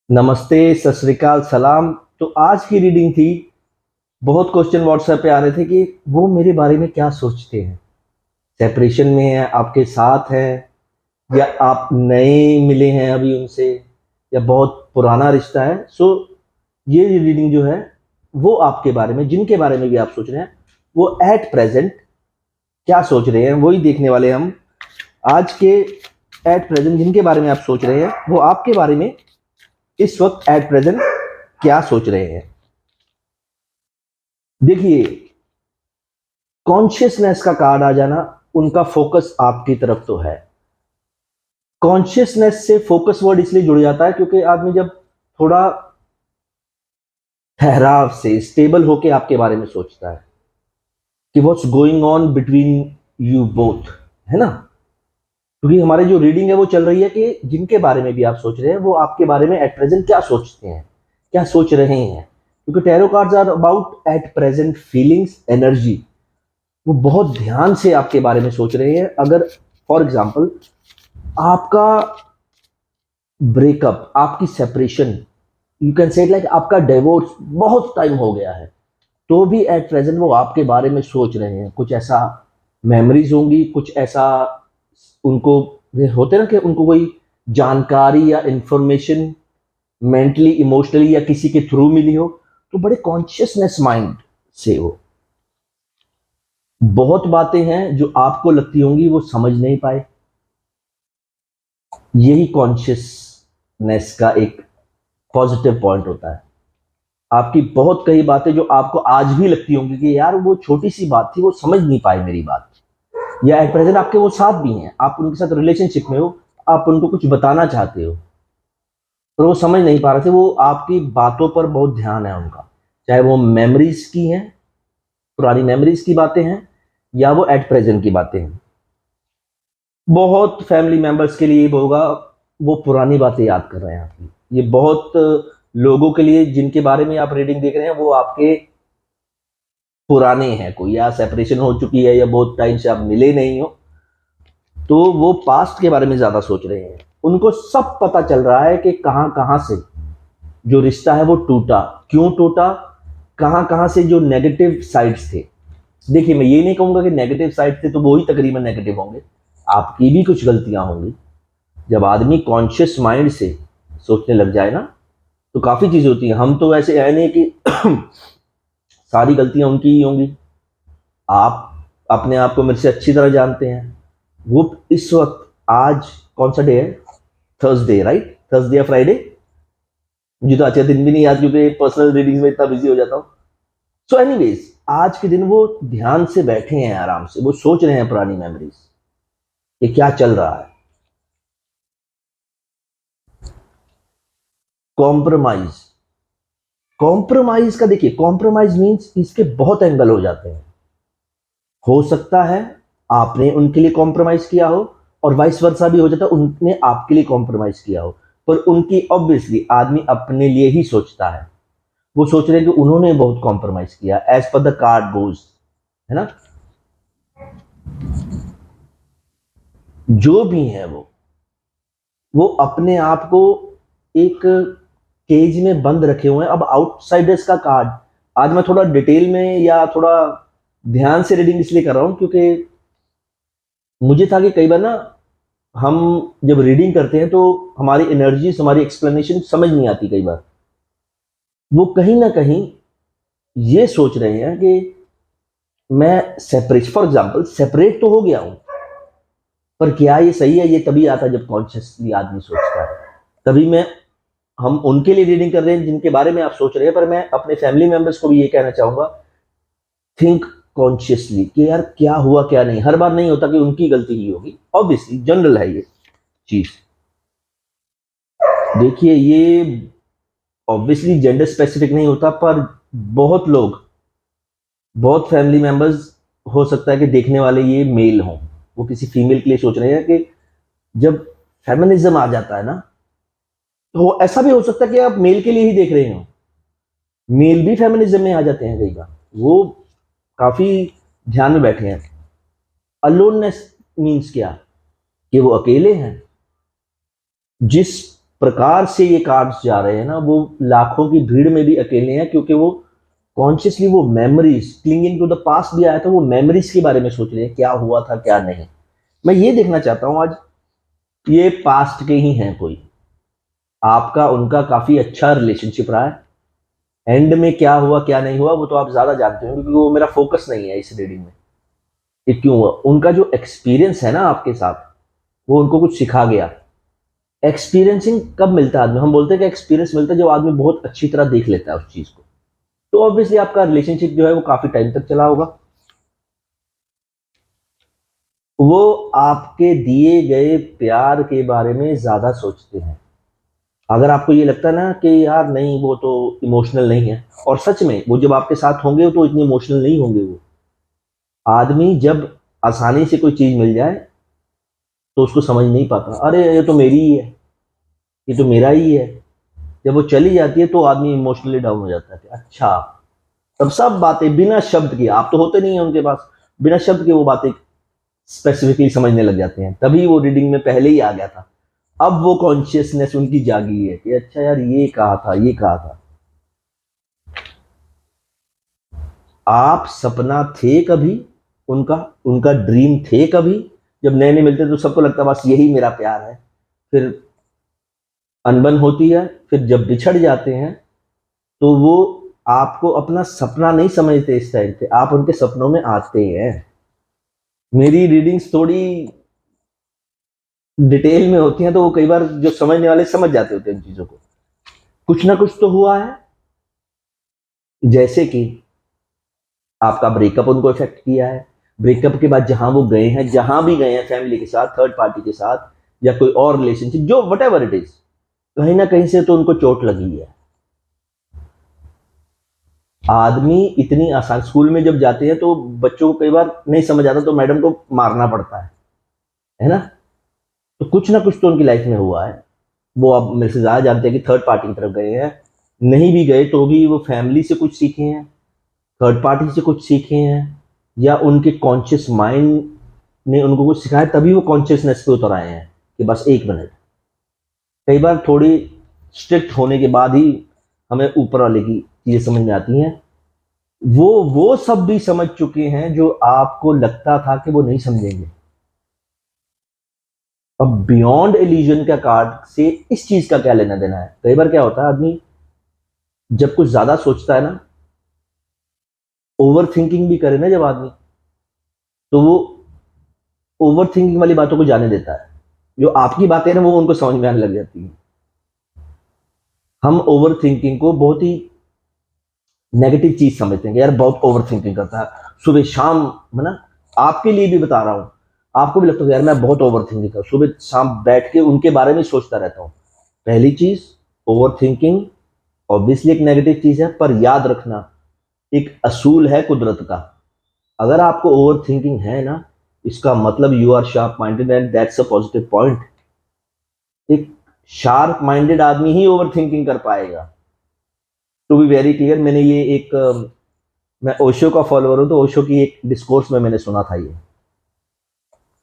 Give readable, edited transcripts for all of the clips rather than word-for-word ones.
नमस्ते, सत श्री अकाल, सलाम। तो आज की रीडिंग थी। बहुत क्वेश्चन व्हाट्सएप पे आ रहे थे कि वो मेरे बारे में क्या सोचते हैं। सेपरेशन में है, आपके साथ है, या आप नए मिले हैं अभी उनसे, या बहुत पुराना रिश्ता है। सो ये रीडिंग जो है वो आपके बारे में, जिनके बारे में भी आप सोच रहे हैं, वो एट प्रेजेंट क्या सोच रहे हैं वही देखने वाले हम। आज के एट प्रेजेंट जिनके बारे में आप सोच रहे हैं वो आपके बारे में इस वक्त एट प्रेजेंट क्या सोच रहे हैं। देखिए, कॉन्शियसनेस का कार्ड आ जाना, उनका फोकस आपकी तरफ तो है। कॉन्शियसनेस से फोकस वर्ड इसलिए जुड़ जाता है क्योंकि आदमी जब थोड़ा ठहराव से स्टेबल होके आपके बारे में सोचता है कि what's going on between you both, है ना। क्योंकि हमारी जो रीडिंग है वो चल रही है कि जिनके बारे में भी आप सोच रहे हैं वो आपके बारे में एट प्रेजेंट क्या सोचते हैं, क्या सोच रहे हैं। क्योंकि tarot cards are about at present feelings, energy. वो बहुत ध्यान से आपके बारे में सोच रहे हैं। अगर फॉर एग्जाम्पल आपका ब्रेकअप, आपकी separation, you can say like आपका डिवोर्स बहुत टाइम हो गया है, तो भी एट प्रेजेंट वो आपके बारे में सोच रहे हैं। कुछ ऐसा मेमोरीज होंगी, कुछ ऐसा उनको होते ना कि उनको कोई जानकारी या इंफॉर्मेशन मेंटली, इमोशनली या किसी के थ्रू मिली हो, तो बड़े कॉन्शियसनेस माइंड से हो। बहुत बातें हैं जो आपको लगती होंगी वो समझ नहीं पाए। यही कॉन्शियसनेस का एक पॉजिटिव पॉइंट होता है। आपकी बहुत कई बातें जो आपको आज भी लगती होंगी कि यार वो छोटी सी बात थी, वो समझ नहीं पाए मेरी बात, या एट प्रेजेंट आपके वो साथ भी हैं, आप उनके साथ रिलेशनशिप में हो, आप उनको कुछ बताना चाहते हो पर वो समझ नहीं पा रहे थे। वो आपकी बातों पर बहुत ध्यान है उनका, चाहे वो मेमोरीज की हैं, पुरानी मेमोरीज की बातें हैं, या वो एट प्रेजेंट की बातें हैं। बहुत फैमिली मेंबर्स के लिए ये होगा, वो पुरानी बातें याद कर रहे हैं आपकी। ये बहुत लोगों के लिए जिनके बारे में आप रीडिंग देख रहे हैं वो आपके पुराने हैं, कोई या सेपरेशन हो चुकी है या बहुत टाइम से आप मिले नहीं हो, तो वो पास्ट के बारे में ज्यादा सोच रहे हैं। उनको सब पता चल रहा है कि कहां कहां से जो रिश्ता है वो टूटा, क्यों टूटा, कहां कहां से जो नेगेटिव साइड्स थे। देखिए, मैं ये नहीं कहूंगा कि नेगेटिव साइड थे तो वो ही तकरीबन नेगेटिव होंगे, आपकी भी कुछ गलतियां होंगी। जब आदमी कॉन्शियस माइंड से सोचने लग जाए ना, तो काफी चीजें होती हैं। हम तो ऐसे है नहीं कि सारी गलतियां उनकी ही होंगी। आप अपने आप को मेरे से अच्छी तरह जानते हैं। वो इस वक्त, आज कौन सा डे है? Thursday, right? थर्सडे या फ्राइडे, मुझे तो अच्छा दिन भी नहीं याद क्योंकि पर्सनल रीडिंग्स में इतना बिजी हो जाता हूँ। सो एनीवेज, आज के दिन वो ध्यान से बैठे हैं, आराम से वो सोच रहे हैं पुरानी मेमोरीज, ये क्या चल रहा है। कॉम्प्रोमाइज, कॉम्प्रोमाइज का देखिए, कॉम्प्रोमाइज मीन्स इसके बहुत एंगल हो जाते हैं। हो सकता है आपने उनके लिए कॉम्प्रोमाइज किया हो, और वाइस वर्सा भी हो जाता है, उनने आपके लिए कॉम्प्रोमाइज किया हो। पर उनकी ऑब्वियसली आदमी अपने लिए ही सोचता है। वो सोच रहे हैं कि उन्होंने बहुत कॉम्प्रोमाइज किया, as per the card goes, है ना। जो भी है वो अपने आप को एक केज में बंद रखे हुए हैं। अब आउटसाइडर्स का कार्ड, आज मैं थोड़ा डिटेल में या थोड़ा ध्यान से रीडिंग इसलिए कर रहा हूं क्योंकि मुझे था कि कई बार ना हम जब रीडिंग करते हैं तो हमारी एनर्जीज, हमारी एक्सप्लेनेशन समझ नहीं आती कई बार। वो कहीं ना कहीं ये सोच रहे हैं कि मैं सेपरेट, फॉर एग्जाम्पल सेपरेट तो हो गया हूं, पर क्या ये सही है? ये तभी आता है जब कॉन्शियसली आदमी सोचता है। तभी मैं, हम उनके लिए रीडिंग कर रहे हैं जिनके बारे में आप सोच रहे हैं, पर मैं अपने फैमिली मेंबर्स को भी ये कहना चाहूंगा, थिंक कॉन्शियसली कि यार क्या हुआ क्या नहीं। हर बार नहीं होता कि उनकी गलती ही होगी, ऑब्वियसली जनरल है ये चीज। देखिए, ये ऑब्वियसली जेंडर स्पेसिफिक नहीं होता, पर बहुत लोग, बहुत फैमिली मेंबर्स, हो सकता है कि देखने वाले ये मेल हों, वो किसी फीमेल के लिए सोच रहे हैं कि जब फेमिनिज्म आ जाता है ना, तो ऐसा भी हो सकता है कि आप मेल के लिए ही देख रहे हो। मेल भी फेमिनिज्म में आ जाते हैं कई बार, वो काफी ध्यान में बैठे हैं। अलोननेस मीन्स क्या? कि वो अकेले हैं। जिस प्रकार से ये कार्ड्स जा रहे हैं ना, वो लाखों की भीड़ में भी अकेले हैं, क्योंकि वो कॉन्शियसली वो memories, clinging to the past भी आया था, वो मेमोरीज के बारे में सोच रहे हैं क्या हुआ था क्या नहीं। मैं ये देखना चाहता हूं आज, ये पास्ट के ही हैं कोई, आपका उनका काफी अच्छा रिलेशनशिप रहा है, एंड में क्या हुआ क्या नहीं हुआ वो तो आप ज्यादा जानते हो, क्योंकि वो मेरा फोकस नहीं है इस रीडिंग में। ये क्यों हुआ, उनका जो एक्सपीरियंस है ना आपके साथ, वो उनको कुछ सिखा गया। एक्सपीरियंसिंग कब मिलता है आदमी, हम बोलते हैं कि एक्सपीरियंस मिलता है जब आदमी बहुत अच्छी तरह देख लेता है उस चीज को। तो ऑब्वियसली आपका रिलेशनशिप जो है वो काफी टाइम तक चला होगा। वो आपके दिए गए प्यार के बारे में ज्यादा सोचते हैं। अगर आपको ये लगता है ना कि यार नहीं वो तो इमोशनल नहीं है, और सच में वो जब आपके साथ होंगे तो इतने इमोशनल नहीं होंगे। वो आदमी जब आसानी से कोई चीज मिल जाए तो उसको समझ नहीं पाता, अरे ये तो मेरी ही है, ये तो मेरा ही है। जब वो चली जाती है तो आदमी इमोशनली डाउन हो जाता है कि अच्छा, तब सब बातें बिना शब्द के, आप तो होते नहीं है उनके पास, बिना शब्द के वो बातें स्पेसिफिकली समझने लग जाते हैं। तभी वो रीडिंग में पहले ही आ गया था, अब वो कॉन्शियसनेस उनकी जागी है कि अच्छा यार ये कहा था ये कहा था। आप सपना थे कभी उनका, उनका ड्रीम थे कभी। जब नए नए मिलते तो सबको लगता बस यही मेरा प्यार है, फिर अनबन होती है, फिर जब बिछड़ जाते हैं तो वो आपको अपना सपना नहीं समझते, इस टाइम पे आप उनके सपनों में आते हैं। मेरी रीडिंग्स थोड़ी डिटेल में होती हैं, तो वो कई बार जो समझने वाले समझ जाते होते हैं इन चीजों को। कुछ ना कुछ तो हुआ है, जैसे कि आपका ब्रेकअप उनको इफेक्ट किया है। ब्रेकअप के बाद जहां वो गए हैं, जहां भी गए हैं, फैमिली के साथ, थर्ड पार्टी के साथ, या कोई और रिलेशनशिप, जो वट एवर इट इज, कहीं ना कहीं से तो उनको चोट लगी है। आदमी इतनी आसान, स्कूल में जब जाते हैं तो बच्चों को कई बार नहीं समझ आता तो मैडम को मारना पड़ता है ना। तो कुछ ना कुछ तो उनकी लाइफ में हुआ है। वो अब मेरे से ज्यादा जानते हैं कि थर्ड पार्टी की तरफ गए हैं, नहीं भी गए तो भी वो फैमिली से कुछ सीखे हैं, थर्ड पार्टी से कुछ सीखे हैं, या उनके कॉन्शियस माइंड ने उनको कुछ सिखाया, तभी वो कॉन्शियसनेस पे उतर आए हैं कि बस 1 मिनट। कई बार थोड़ी स्ट्रिक्ट होने के बाद ही हमें ऊपर वाले की चीजें समझ में आती हैं। वो सब भी समझ चुके हैं जो आपको लगता था कि वो नहीं समझेंगे। अब बियॉन्ड एलिजन का कार्ड से इस चीज का क्या लेना देना है। कई बार क्या होता है, आदमी जब कुछ ज्यादा सोचता है ना, ओवर थिंकिंग भी करे ना जब आदमी, तो वो ओवर थिंकिंग वाली बातों को जाने देता है। जो आपकी बातें ना वो उनको समझ में आने लग जाती है। हम ओवर थिंकिंग को बहुत ही नेगेटिव चीज समझते हैं कि यार बहुत ओवर थिंकिंग करता है, सुबह शाम, है ना। आपके लिए भी बता रहा हूं, आपको भी लगता है यार मैं बहुत ओवर थिंकिंग कर, सुबह शाम बैठ के उनके बारे में सोचता रहता हूं। पहली चीज, ओवर थिंकिंग ऑब्वियसली एक नेगेटिव चीज है, पर याद रखना एक असूल है कुदरत का। अगर आपको ओवर थिंकिंग है ना, इसका मतलब you are sharp minded and that's a positive point. एक शार्प माइंडेड आदमी ही ओवर थिंकिंग कर पाएगा। टू बी वेरी क्लियर, मैंने ये एक मैं ओशो का फॉलोअर हूं, तो ओशो की एक डिस्कोर्स में मैंने सुना था ये।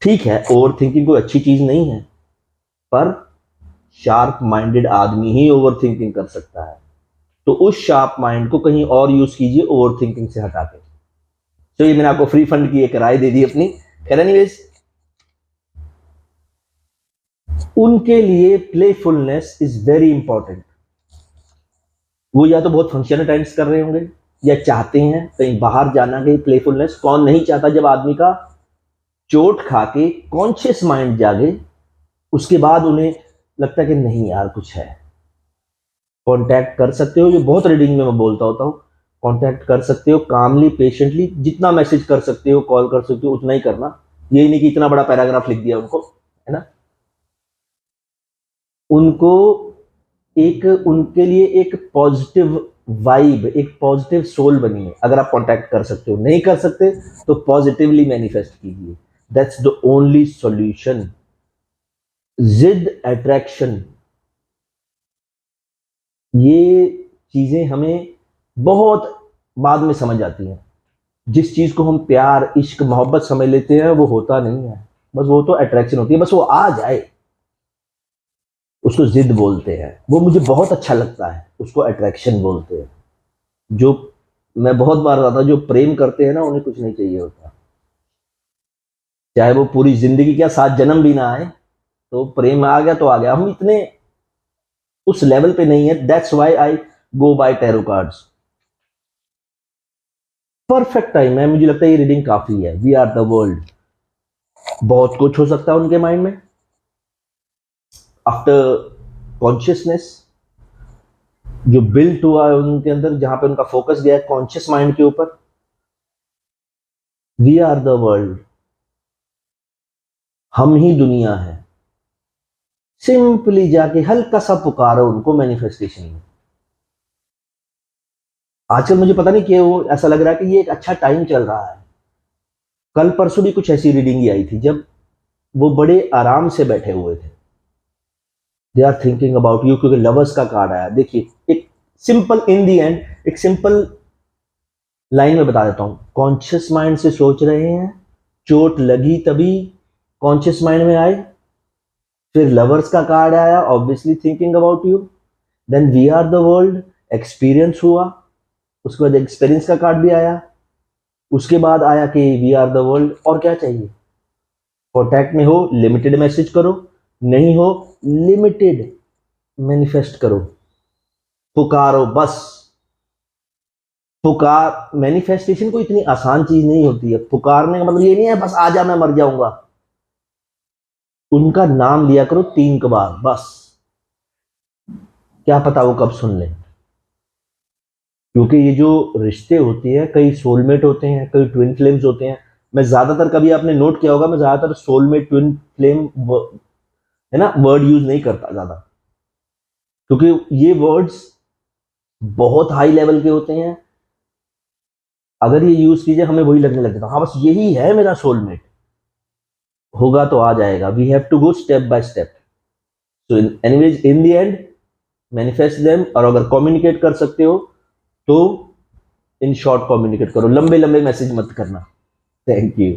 ठीक है, ओवर थिंकिंग कोई अच्छी चीज नहीं है, पर शार्प माइंडेड आदमी ही ओवर थिंकिंग कर सकता है। तो उस शार्प माइंड को कहीं और यूज कीजिए ओवर थिंकिंग से हटा के। तो ये मैंने आपको फ्री फंड की एक राय दे दी अपनी। खैर एनीवेज, उनके लिए प्लेफुलनेस इज वेरी इंपॉर्टेंट। वो या तो बहुत फंक्शन अटेंड्स कर रहे होंगे, या चाहते हैं कहीं बाहर जाना के प्लेफुलनेस। कौन नहीं चाहता जब आदमी का चोट खा के कॉन्शियस माइंड जागे, उसके बाद उन्हें लगता है कि नहीं यार कुछ है। कांटेक्ट कर सकते हो, ये बहुत रीडिंग में मैं बोलता होता हूँ, कांटेक्ट कर सकते हो कामली पेशेंटली, जितना मैसेज कर सकते हो कॉल कर सकते हो उतना ही करना। ये नहीं कि इतना बड़ा पैराग्राफ लिख दिया उनको, है ना। उनको एक, उनके लिए एक पॉजिटिव वाइब, एक पॉजिटिव सोल बनिए। अगर आप कांटेक्ट कर सकते हो, नहीं कर सकते तो पॉजिटिवली मैनिफेस्ट कीजिए, दैट्स द ओनली सॉल्यूशन। जिद, अट्रैक्शन, ये चीजें हमें बहुत बाद में समझ आती हैं। जिस चीज को हम प्यार, इश्क, मोहब्बत समझ लेते हैं वो होता नहीं है, बस वो तो अट्रैक्शन होती है, बस वो आ जाए। उसको जिद बोलते हैं, वो मुझे बहुत अच्छा लगता है, उसको अट्रैक्शन बोलते हैं। जो मैं बहुत बार बताता हूं, जो प्रेम करते हैं ना, उन्हें कुछ नहीं चाहिए होता, चाहे वो पूरी जिंदगी क्या 7 जन्म भी ना आए, तो प्रेम आ गया तो आ गया। हम इतने उस लेवल पे नहीं है, that's why I go by tarot cards. Perfect time है, मुझे लगता है ये रीडिंग काफी है। वी आर द वर्ल्ड, बहुत कुछ हो सकता है उनके माइंड में आफ्टर कॉन्शियसनेस जो बिल्ट हुआ है उनके अंदर, जहां पे उनका फोकस गया है कॉन्शियस माइंड के ऊपर। वी आर द वर्ल्ड, हम ही दुनिया है। सिंपली जाके हल्का सा पुकारो उनको मैनिफेस्टेशन में। आजकल मुझे पता नहीं क्यों वो ऐसा लग रहा है कि ये एक अच्छा टाइम चल रहा है। कल परसों भी कुछ ऐसी रीडिंग ही आई थी, जब वो बड़े आराम से बैठे हुए थे। They are thinking about you, क्योंकि लवर्स का कार्ड आया। देखिए, एक सिंपल इन दी एंड, एक सिंपल लाइन में बता देता हूं। कॉन्शियस माइंड से सोच रहे हैं, चोट लगी तभी कॉन्शियस माइंड में आए, फिर लवर्स का कार्ड आया, obviously thinking about you, then we are the world, experience हुआ, उसके बाद एक्सपीरियंस का कार्ड भी आया, उसके बाद आया कि वी आर द वर्ल्ड। और क्या चाहिए? कॉन्टैक्ट में हो लिमिटेड मैसेज करो, नहीं हो लिमिटेड मैनिफेस्ट करो, पुकारो बस। पुकार मैनिफेस्टेशन को इतनी आसान चीज नहीं होती है। पुकारने का मतलब ये नहीं है बस आ जा मैं मर जाऊंगा। उनका नाम लिया करो 3 बार बस, क्या पता वो कब सुन ले। क्योंकि ये जो रिश्ते होते हैं, कई सोलमेट होते हैं, कई ट्विन फ्लेम्स होते हैं। मैं ज्यादातर, कभी आपने नोट किया होगा, मैं ज्यादातर सोलमेट ट्विन फ्लेम है ना वर्ड यूज नहीं करता ज्यादा, क्योंकि ये वर्ड्स बहुत हाई लेवल के होते हैं। अगर ये यूज कीजिए हमें वही लगने लग जाता, हाँ बस यही है मेरा सोलमेट, होगा तो आ जाएगा। We have to go step by step. So anyways in the end manifest them. और अगर कम्युनिकेट कर सकते हो तो इन शॉर्ट कम्युनिकेट करो, लंबे लंबे मैसेज मत करना। Thank you.